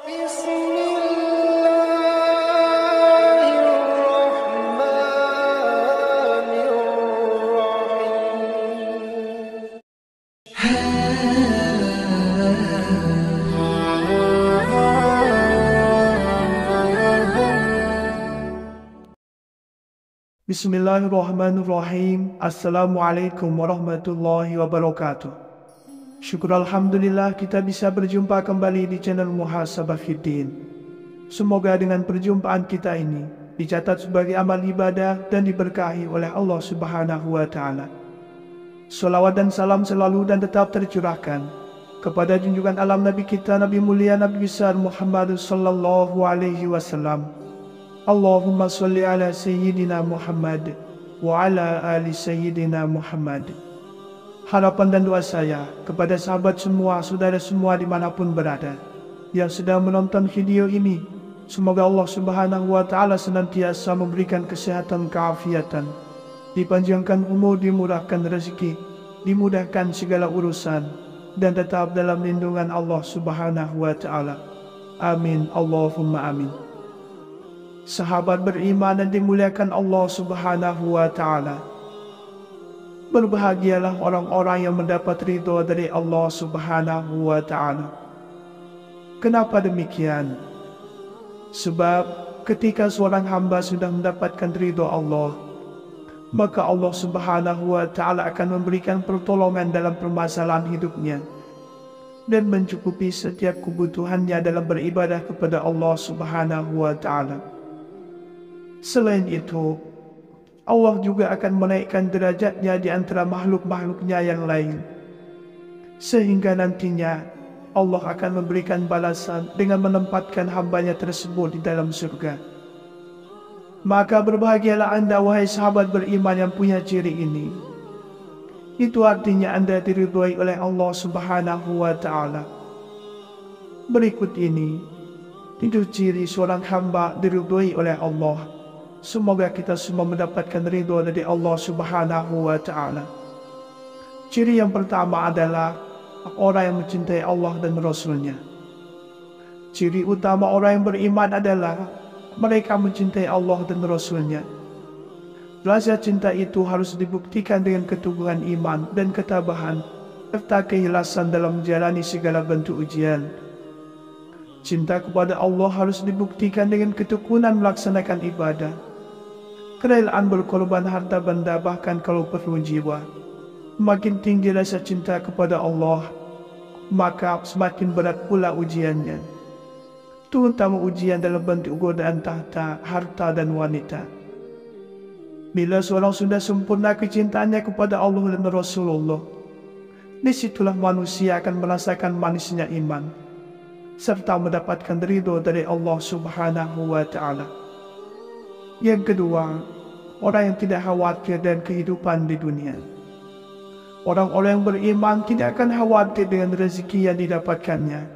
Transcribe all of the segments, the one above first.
Bismillahirrahmanirrahim. Bismillahirrahmanirrahim. Assalamualaikum warahmatullahi wabarakatuh. Syukur Alhamdulillah kita bisa berjumpa kembali di channel Muhasabah Fiddin. Semoga dengan perjumpaan kita ini dicatat sebagai amal ibadah dan diberkahi oleh Allah Subhanahu wa Ta'ala. Salawat dan salam selalu dan tetap tercurahkan kepada junjungan alam Nabi kita, Nabi mulia Nabi besar Muhammad sallallahu alaihi wasallam. Allahumma salli ala Sayyidina Muhammad wa ala ali Sayyidina Muhammad. Harapan dan doa saya kepada sahabat semua, saudara semua dimanapun berada yang sedang menonton video ini, semoga Allah Subhanahu wa Ta'ala senantiasa memberikan kesehatan, keafiatan, dipanjangkan umur, dimurahkan rezeki, dimudahkan segala urusan, dan tetap dalam lindungan Allah Subhanahu wa Ta'ala. Amin, Allahumma amin. Sahabat beriman dan dimuliakan Allah Subhanahu wa Ta'ala, berbahagialah orang-orang yang mendapat ridho dari Allah Subhanahu wa Ta'ala. Kenapa demikian? Sebab ketika seorang hamba sudah mendapatkan ridho Allah, maka Allah Subhanahu wa Ta'ala akan memberikan pertolongan dalam permasalahan hidupnya dan mencukupi setiap kebutuhannya dalam beribadah kepada Allah Subhanahu wa Ta'ala. Selain itu, Allah juga akan menaikkan derajatnya di antara makhluk-makhluknya yang lain, sehingga nantinya Allah akan memberikan balasan dengan menempatkan hambanya tersebut di dalam surga. Maka berbahagialah anda, wahai sahabat beriman yang punya ciri ini. Itu artinya anda diridhoi oleh Allah Subhanahu wa Ta'ala. Berikut ini itu ciri seorang hamba diridhoi oleh Allah. Semoga kita semua mendapatkan ridho dari Allah Subhanahu wa Ta'ala. Ciri yang pertama adalah orang yang mencintai Allah dan Rasul-Nya. Ciri utama orang yang beriman adalah mereka mencintai Allah dan Rasul-Nya. Rasa cinta itu harus dibuktikan dengan keteguhan iman dan ketabahan, serta keikhlasan dalam menjalani segala bentuk ujian. Cinta kepada Allah harus dibuktikan dengan ketekunan melaksanakan ibadah, kerelaan berkorban harta benda, bahkan kalau perlu jiwa. Makin tinggi rasa cinta kepada Allah, maka semakin berat pula ujiannya, terutama ujian dalam bentuk godaan tahta, harta dan wanita. Bila seorang sudah sempurna kecintaannya kepada Allah dan Rasulullah, disitulah manusia akan merasakan manisnya iman, serta mendapatkan ridho dari Allah Subhanahu wa Ta'ala. Yang kedua, orang yang tidak khawatir dengan kehidupan di dunia. Orang-orang yang beriman tidak akan khawatir dengan rezeki yang didapatkannya,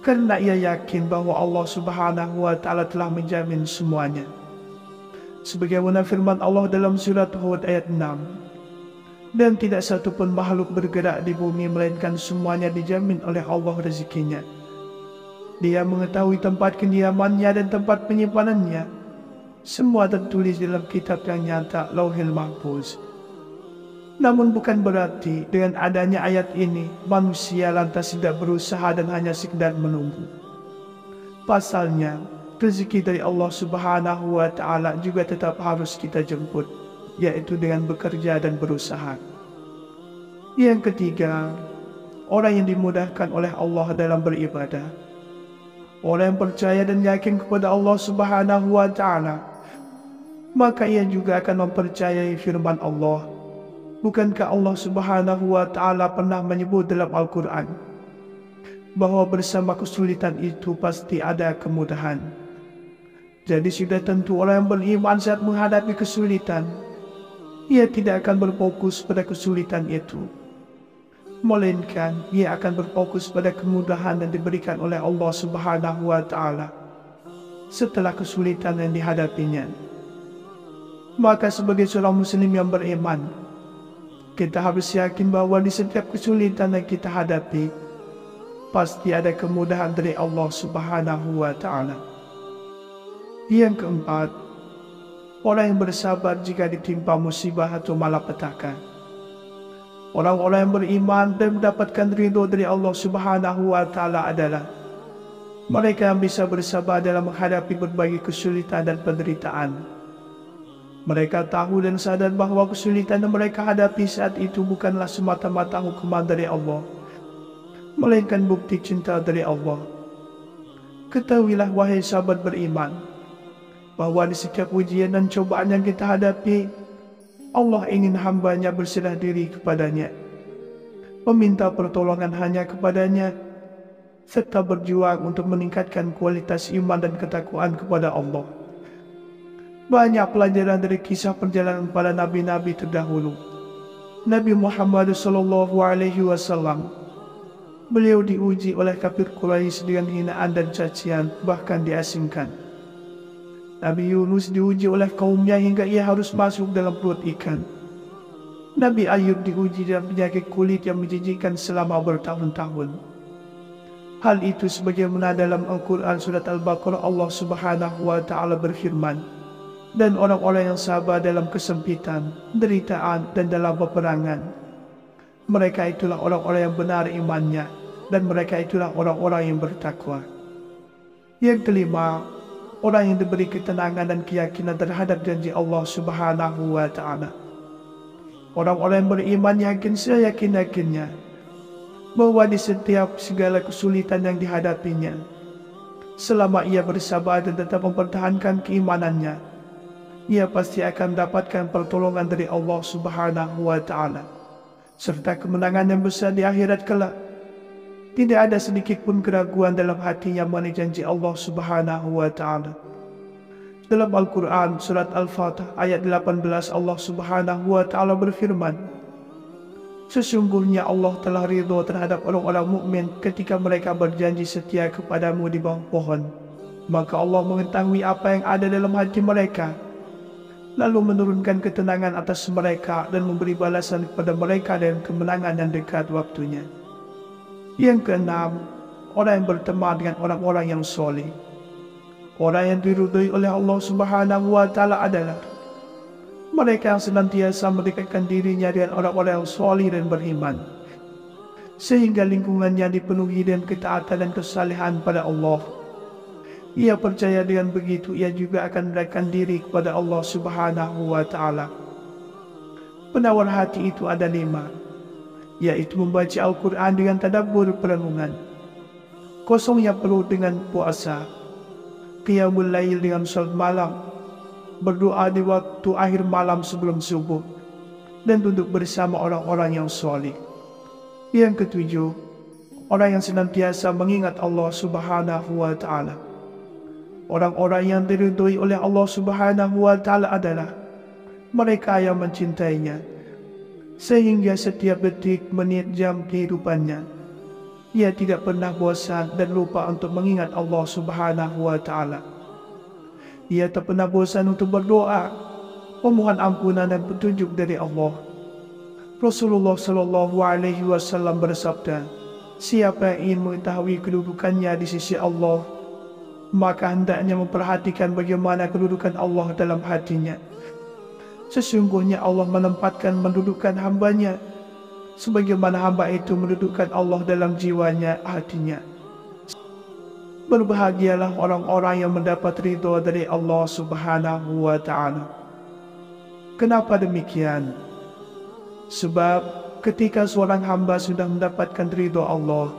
karena ia yakin bahwa Allah Subhanahu wa Ta'ala telah menjamin semuanya. Sebagaimana firman Allah dalam surat Hud ayat 6, dan tidak satu pun makhluk bergerak di bumi melainkan semuanya dijamin oleh Allah rezekinya. Dia mengetahui tempat kediamannya dan tempat penyimpanannya. Semua tertulis dalam kitab yang nyata, Lauhil Mahfuz. Namun bukan berarti dengan adanya ayat ini manusia lantas tidak berusaha dan hanya sekedar menunggu. Pasalnya, rezeki dari Allah Subhanahu wa Ta'ala juga tetap harus kita jemput, yaitu dengan bekerja dan berusaha. Yang ketiga, orang yang dimudahkan oleh Allah dalam beribadah. Orang yang percaya dan yakin kepada Allah Subhanahu wa Ta'ala, maka ia juga akan mempercayai firman Allah. Bukankah Allah Subhanahu wa Ta'ala pernah menyebut dalam Al-Quran bahwa bersama kesulitan itu pasti ada kemudahan? Jadi sudah tentu orang yang beriman saat menghadapi kesulitan, ia tidak akan berfokus pada kesulitan itu, melainkan ia akan berfokus pada kemudahan yang diberikan oleh Allah Subhanahu wa Ta'ala setelah kesulitan yang dihadapinya. Maka sebagai seorang muslim yang beriman, kita harus yakin bahwa di setiap kesulitan yang kita hadapi, pasti ada kemudahan dari Allah Subhanahu wa Ta'ala. Yang keempat, orang yang bersabar jika ditimpa musibah atau malapetaka. Orang-orang yang beriman dan mendapatkan ridho dari Allah Subhanahu wa Ta'ala adalah mereka yang bisa bersabar dalam menghadapi berbagai kesulitan dan penderitaan. Mereka tahu dan sadar bahawa kesulitan yang mereka hadapi saat itu bukanlah semata-mata hukuman dari Allah, melainkan bukti cinta dari Allah. Ketahuilah wahai sahabat beriman, bahawa di setiap ujian dan cobaan yang kita hadapi, Allah ingin hambanya berserah diri kepadanya, meminta pertolongan hanya kepadanya, serta berjuang untuk meningkatkan kualitas iman dan ketakwaan kepada Allah. Banyak pelajaran dari kisah perjalanan para nabi-nabi terdahulu. Nabi Muhammad SAW, beliau diuji oleh kafir Quraisy dengan hinaan dan cacian, bahkan diasingkan. Nabi Yunus diuji oleh kaumnya hingga ia harus masuk dalam perut ikan. Nabi Ayub diuji dengan penyakit kulit yang menjijikkan selama bertahun-tahun. Hal itu sebagaimana dalam Al-Quran surat Al-Baqarah Allah Subhanahu wa Ta'ala berfirman, dan orang-orang yang sabar dalam kesempitan, penderitaan dan dalam peperangan, mereka itulah orang-orang yang benar imannya, dan mereka itulah orang-orang yang bertakwa. Yang kelima, orang yang diberi ketenangan dan keyakinan terhadap janji Allah Subhanahu wa Ta'ala. Orang-orang yang beriman yakin seyakin-yakinnya bahwa di setiap segala kesulitan yang dihadapinya, selama ia bersabar dan tetap mempertahankan keimanannya, ia pasti akan mendapatkan pertolongan dari Allah Subhanahu wa Ta'ala, serta kemenangan yang besar di akhirat kelak. Tidak ada sedikit pun keraguan dalam hatinya mengenai janji Allah Subhanahu wa Ta'ala. Dalam Al-Quran surat Al-Fatah ayat 18 Allah Subhanahu wa Ta'ala berfirman, sesungguhnya Allah telah ridho terhadap orang-orang mukmin ketika mereka berjanji setia kepadamu di bawah pohon. Maka Allah mengetahui apa yang ada dalam hati mereka, lalu menurunkan ketenangan atas mereka dan memberi balasan kepada mereka dengan kemenangan yang dekat waktunya. Yang keenam, orang yang berteman dengan orang-orang yang soleh. Orang yang diridhoi oleh Allah Subhanahu wa Ta'ala adalah mereka yang senantiasa mendekatkan dirinya dengan orang-orang yang soleh dan beriman, sehingga lingkungannya dipenuhi dengan ketaatan dan kesalehan pada Allah. Ia percaya dengan begitu ia juga akan mendekatkan diri kepada Allah Subhanahu wa Ta'ala. Penawar hati itu ada 5, yaitu membaca Al-Quran dengan tadabbur perenungan, kosongnya perut dengan puasa, qiyamul lail dengan salat malam, berdoa di waktu akhir malam sebelum subuh, dan duduk bersama orang-orang yang soleh. Yang ketujuh, orang yang senantiasa mengingat Allah Subhanahu wa Ta'ala. Orang-orang yang diridhoi oleh Allah Subhanahu wa Ta'ala adalah mereka yang mencintainya, sehingga setiap detik, menit, jam kehidupannya ia tidak pernah bosan dan lupa untuk mengingat Allah Subhanahu wa Ta'ala. Ia tak pernah bosan untuk berdoa, memohon ampunan dan petunjuk dari Allah. Rasulullah Shallallahu Alaihi Wasallam bersabda, siapa yang ingin mengetahui kedudukannya di sisi Allah, maka hendaknya memperhatikan bagaimana kedudukan Allah dalam hatinya. Sesungguhnya Allah mendudukkan hambanya, sebagaimana hamba itu mendudukkan Allah dalam jiwanya, hatinya. Berbahagialah orang-orang yang mendapat ridho dari Allah Subhanahu wa Ta'ala. Kenapa demikian? Sebab ketika seorang hamba sudah mendapatkan ridho Allah,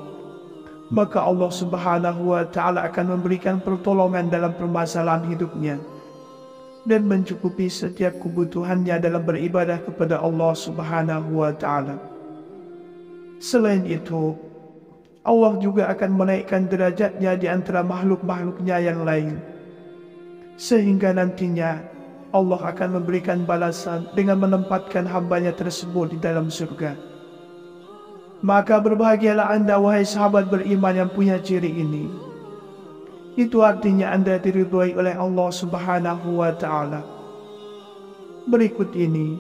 maka Allah Subhanahu wa Ta'ala akan memberikan pertolongan dalam permasalahan hidupnya dan mencukupi setiap kebutuhannya dalam beribadah kepada Allah Subhanahu wa Ta'ala. Selain itu, Allah juga akan menaikkan derajatnya di antara makhluk-makhluknya yang lain, sehingga nantinya Allah akan memberikan balasan dengan menempatkan hambanya tersebut di dalam surga. Maka berbahagialah anda wahai sahabat beriman yang punya ciri ini. Itu artinya anda diridhoi oleh Allah Subhanahu wa Ta'ala. Berikut ini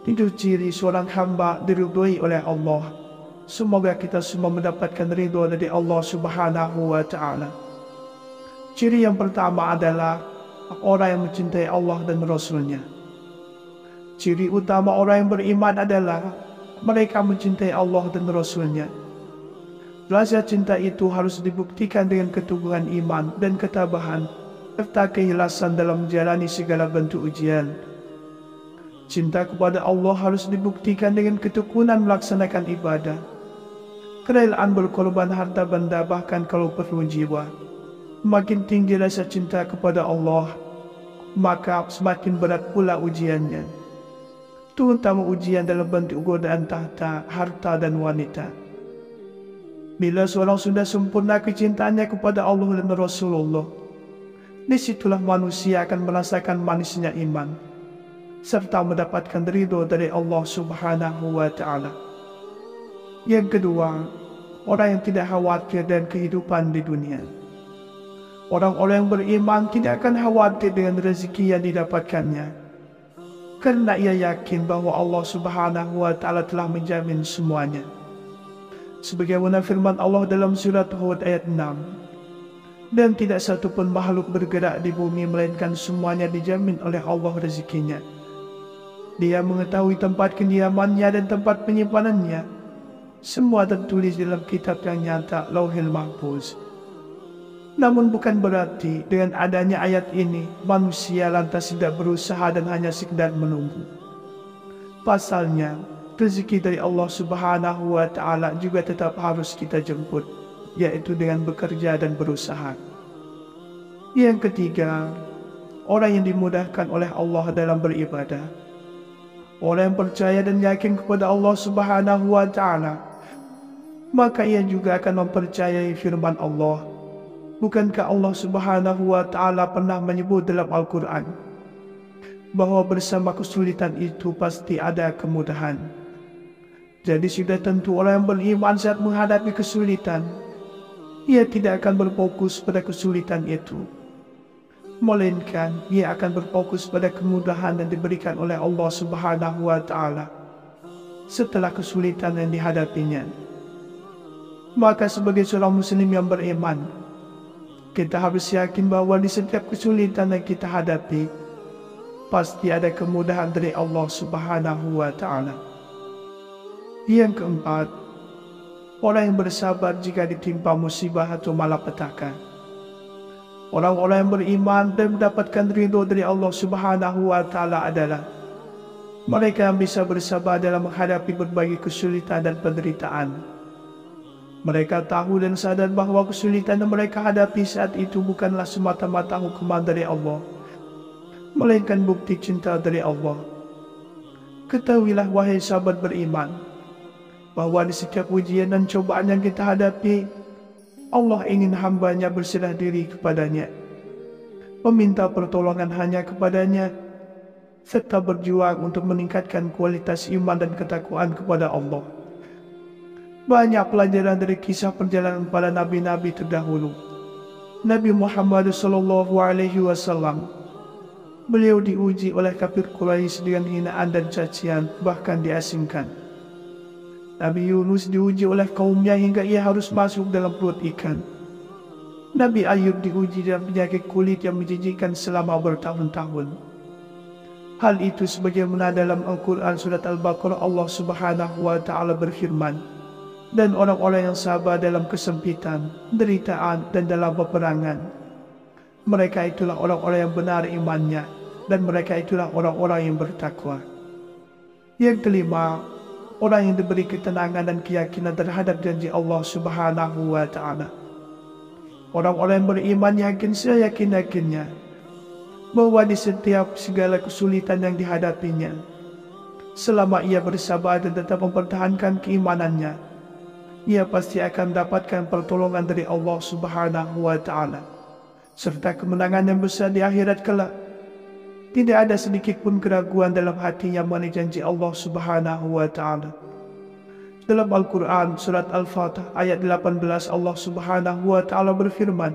itu ciri seorang hamba diridhoi oleh Allah. Semoga kita semua mendapatkan ridho dari Allah Subhanahu wa Ta'ala. Ciri yang pertama adalah orang yang mencintai Allah dan Rasul-Nya. Ciri utama orang yang beriman adalah mereka mencintai Allah dan Rasul-Nya. Rasa cinta itu harus dibuktikan dengan keteguhan iman dan ketabahan, serta keikhlasan dalam menjalani segala bentuk ujian. Cinta kepada Allah harus dibuktikan dengan ketekunan melaksanakan ibadah, kerelaan berkorban harta benda bahkan kalau perlu jiwa. Makin tinggi rasa cinta kepada Allah, maka semakin berat pula ujiannya, terutama ujian dalam bentuk godaan tahta, harta dan wanita. Bila seorang sudah sempurna kecintaannya kepada Allah dan Rasulullah, disitulah manusia akan merasakan manisnya iman, serta mendapatkan ridho dari Allah Subhanahu wa Ta'ala. Yang kedua, orang yang tidak khawatir dengan kehidupan di dunia. Orang-orang yang beriman tidak akan khawatir dengan rezeki yang didapatkannya, karena ia yakin bahwa Allah Subhanahu wa Ta'ala telah menjamin semuanya. Sebagaimana firman Allah dalam surat Hud ayat 6, dan tidak satu pun makhluk bergerak di bumi melainkan semuanya dijamin oleh Allah rezekinya. Dia mengetahui tempat kediamannya dan tempat penyimpanannya. Semua tertulis dalam kitab yang nyata, Lauhil Mahfuz. Namun bukan berarti dengan adanya ayat ini manusia lantas tidak berusaha dan hanya sekedar menunggu. Pasalnya, rezeki dari Allah Subhanahu wa Ta'ala juga tetap harus kita jemput, yaitu dengan bekerja dan berusaha. Yang ketiga, orang yang dimudahkan oleh Allah dalam beribadah. Orang yang percaya dan yakin kepada Allah Subhanahu wa Ta'ala, maka ia juga akan mempercayai firman Allah. Bukankah Allah Subhanahu wa Ta'ala pernah menyebut dalam Al-Quran bahwa bersama kesulitan itu pasti ada kemudahan? Jadi sudah tentu orang yang beriman saat menghadapi kesulitan, ia tidak akan berfokus pada kesulitan itu, melainkan ia akan berfokus pada kemudahan yang diberikan oleh Allah Subhanahu wa Ta'ala setelah kesulitan yang dihadapinya. Maka sebagai seorang muslim yang beriman, kita harus yakin bahwa di setiap kesulitan yang kita hadapi, pasti ada kemudahan dari Allah Subhanahu wa Ta'ala. Yang keempat, orang yang bersabar jika ditimpa musibah atau malapetaka. Orang-orang yang beriman dan mendapatkan ridho dari Allah Subhanahu wa Ta'ala adalah mereka yang bisa bersabar dalam menghadapi berbagai kesulitan dan penderitaan. Mereka tahu dan sadar bahwa kesulitan yang mereka hadapi saat itu bukanlah semata-mata hukuman dari Allah, melainkan bukti cinta dari Allah. Ketahuilah wahai sahabat beriman, bahwa di setiap ujian dan cobaan yang kita hadapi, Allah ingin hambanya berserah diri kepadanya, meminta pertolongan hanya kepadanya, serta berjuang untuk meningkatkan kualitas iman dan ketakwaan kepada Allah. Banyak pelajaran dari kisah perjalanan para nabi-nabi terdahulu. Nabi Muhammad SAW, beliau diuji oleh kafir Quraisy dengan hinaan dan cacian, bahkan diasingkan. Nabi Yunus diuji oleh kaumnya hingga ia harus masuk dalam perut ikan. Nabi Ayub diuji dengan penyakit kulit yang menjijikkan selama bertahun-tahun. Hal itu sebagaimana dalam Al-Quran surat Al-Baqarah Allah Subhanahu wa Ta'ala berfirman, dan orang-orang yang sabar dalam kesempitan, penderitaan, dan dalam peperangan, mereka itulah orang-orang yang benar imannya, dan mereka itulah orang-orang yang bertakwa. Yang kelima, orang yang diberi ketenangan dan keyakinan terhadap janji Allah Subhanahu wa Ta'ala. Orang-orang yang beriman yakin seyakin-yakinnya bahwa di setiap segala kesulitan yang dihadapinya, selama ia bersabar dan tetap mempertahankan keimanannya, ia pasti akan mendapatkan pertolongan dari Allah Subhanahu wa Ta'ala, serta kemenangan yang besar di akhirat kelak. Tidak ada sedikit pun keraguan dalam hatinya mengenai janji Allah Subhanahu wa Ta'ala. Dalam Al-Quran surat Al-Fatah ayat 18 Allah Subhanahu wa Ta'ala berfirman,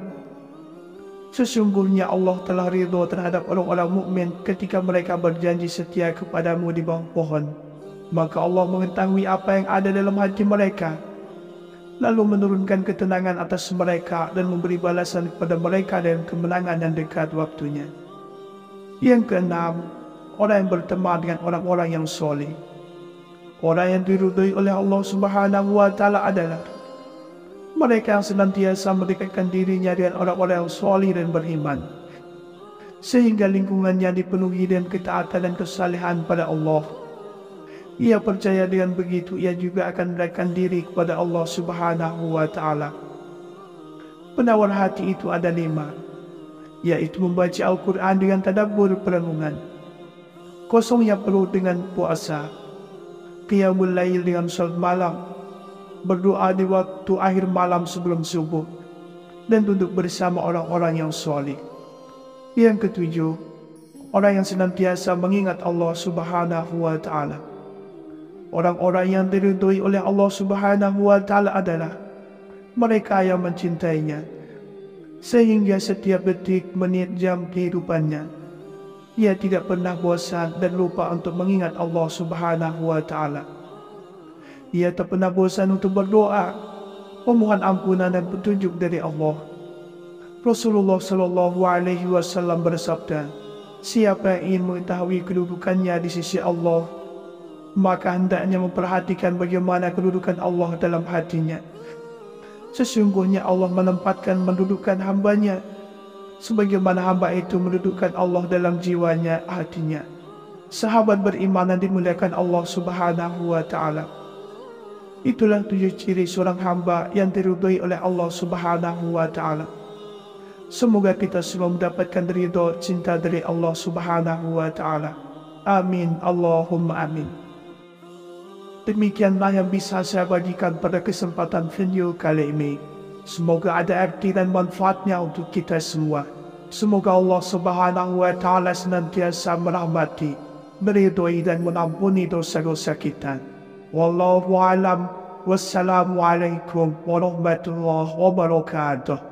sesungguhnya Allah telah ridho terhadap orang-orang mukmin ketika mereka berjanji setia kepadamu di bawah pohon, maka Allah mengetahui apa yang ada dalam hati mereka, lalu menurunkan ketenangan atas mereka dan memberi balasan kepada mereka dengan kemenangan yang dekat waktunya. Yang keenam, orang yang berteman dengan orang-orang yang soleh. Orang yang diridhai oleh Allah Subhanahu wa Ta'ala adalah mereka yang senantiasa mendekatkan dirinya dengan orang-orang yang soleh dan beriman, sehingga lingkungannya dipenuhi dengan ketaatan dan kesalehan pada Allah. Ia percaya dengan begitu ia juga akan mendekatkan diri kepada Allah Subhanahu wa Ta'ala. Penawar hati itu ada 5, yaitu membaca Al-Quran dengan tadabbur perenungan, kosongnya perut dengan puasa, qiyamul lail dengan salat malam, berdoa di waktu akhir malam sebelum subuh, dan duduk bersama orang-orang yang soleh. Yang ketujuh, orang yang senantiasa mengingat Allah Subhanahu wa Ta'ala. Orang-orang yang diridhai oleh Allah Subhanahu wa Ta'ala adalah mereka yang mencintainya, sehingga setiap detik, menit, jam kehidupannya ia tidak pernah bosan dan lupa untuk mengingat Allah Subhanahu wa Ta'ala. Ia tak pernah bosan untuk berdoa, memohon ampunan dan petunjuk dari Allah. Rasulullah Shallallahu Alaihi Wasallam bersabda, siapa yang ingin mengetahui kedudukannya di sisi Allah, maka hendaknya memperhatikan bagaimana kedudukan Allah dalam hatinya. Sesungguhnya Allah mendudukkan hambanya sebagaimana hamba itu mendudukkan Allah dalam jiwanya, hatinya. Sahabat beriman yang dimuliakan Allah Subhanahu wa Ta'ala. Itulah 7 ciri seorang hamba yang diridhai oleh Allah Subhanahu wa Ta'ala. Semoga kita semua mendapatkan ridho cinta dari Allah Subhanahu wa Ta'ala. Amin, Allahumma amin. Demikianlah yang bisa saya bagikan pada kesempatan video kali ini. Semoga ada arti dan manfaatnya untuk kita semua. Semoga Allah Subhanahu wa Ta'ala senantiasa merahmati, meridhai dan mengampuni dosa-dosa kita. Wallahu a'lam. Wassalamualaikum warahmatullahi wabarakatuh.